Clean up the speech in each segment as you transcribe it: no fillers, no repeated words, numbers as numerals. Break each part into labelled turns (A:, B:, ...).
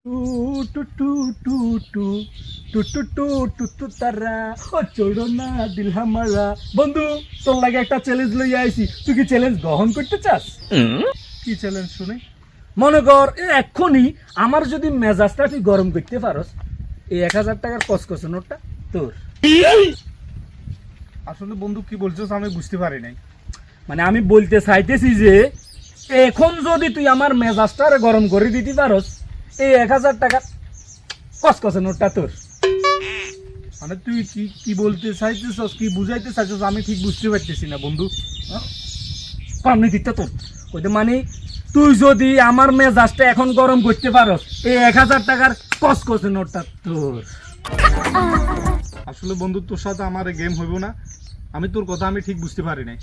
A: Two টু টু টু টু টু টু টু টু টু তারা ও চোড়ো না দিল হামারা। বন্ধু, তোর লাগে একটা চ্যালেঞ্জ লইয়া আইছি, তুই কি চ্যালেঞ্জ গ্রহণ করতে চাস?
B: কি চ্যালেঞ্জ শুনে?
A: মনে কর এক্ষুনি আমার যদি মেজাজটা তুই গরম করতে পারস, এই 1000 টাকার কসকসে নোটটা তোর।
B: আসলে বন্ধু কি বলছিস আমি বুঝতে পারি নাই।
A: মানে আমি বলতে চাইতেছি যে এখন যদি তুই আমার মেজাজটা গরম করে দিতে পারস, এই 1000 টাকার কসকসে নোটটা তোর।
B: মানে তুই কি কি বলতে চাইতেছস, কি বুঝাইতে চাইছস আমি ঠিক বুঝতে পারতেছি না বন্ধু।
A: পামনি দিতে তোর ওইটা মানে তুই যদি আমার মেজাজটা এখন গরম করতে পারস, এই 1000 টাকার কসকসে নোটটা তোর।
B: আসলে বন্ধু তোর সাথে আমার গেম হইব না, আমি তোর কথা আমি ঠিক বুঝতে পারি নাই।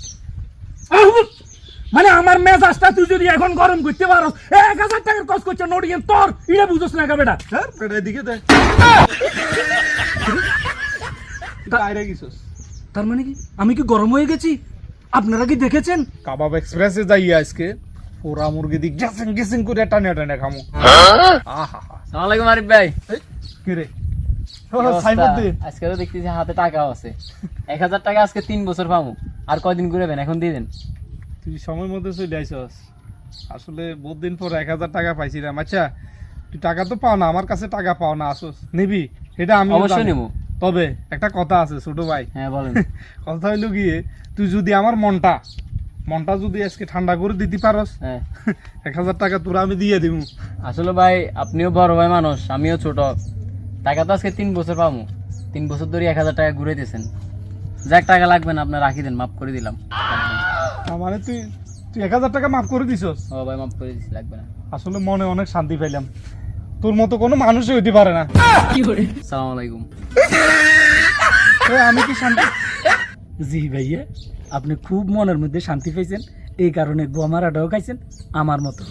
A: মানে আমার মেজাজটা তুই যদি এখন গরম করতে পারস, 1000 টাকার কসকসে নোট গেম তোর, এটা বুঝছ না বেটা?
B: স্যার পেটাই দিকে দেখ বাইরে গেছিস।
A: তার মানে কি আমি কি গরম হয়ে গেছি? আপনারা কি দেখেছেন?
B: কাবাব এক্সপ্রেসে যাই আজকে পোড়া মুরগি দিক গেছেন গেছেন করে টানে টানে খামো। আহা
C: আসসালামু আলাইকুম আরিফ ভাই।
B: কি রে
C: কি অবস্থা?
B: সাইবার দে।
C: আজকে তো দেখতেছি হাতে টাকাও আছে। 1000 টাকা আজকে 3 বছর পাবো। আর কয়দিন ঘুরেবেন? এখন দিয়ে দেন।
B: তুই সময় মতো চলে আইসস। আসলে বহুত দিন পর 1000 টাকা পাইছিলাম। আচ্ছা তুই টাকা তো পাও না, আমার কাছে টাকা পাও না, আসস নিবি এটা আমি
C: অবশ্যই নেব।
B: তবে একটা কথা আছে ছোট ভাই।
C: হ্যাঁ বলেন।
B: কথা হইলো গিয়ে তুই যদি আমার মনটা যদি আজকে ঠান্ডা করে দিতে পারস,
C: হ্যাঁ
B: 1000 টাকা তোরা আমি দিয়ে দিব।
C: আসলে ভাই আপনিও বড় ভাই মানুষ, আমিও ছোট। টাকা তো আজকে 3 বছর পাবো। 3 বছর ধরে 1000 টাকা ঘুরাইতেছেন। যাক টাকা লাগবে না, আপনার রাখি দেন, মাফ করে দিলাম।
B: মানে তুই তুই 1000 টাকা মাফ করে দিছস।
C: ও ভাই মাফ করে দিছি, লাগবে না।
B: আসলে মনে অনেক শান্তি পাইলাম, তোর মতো কোনো মানুষই হইতে পারে না।
C: আসসালামু আলাইকুম।
B: আমি কি শান্তি?
A: জি ভাইয়া, আপনি খুব মনের মধ্যে শান্তি পাইছেন, এই কারণে গোমারাটাও খাইছেন আমার মতো।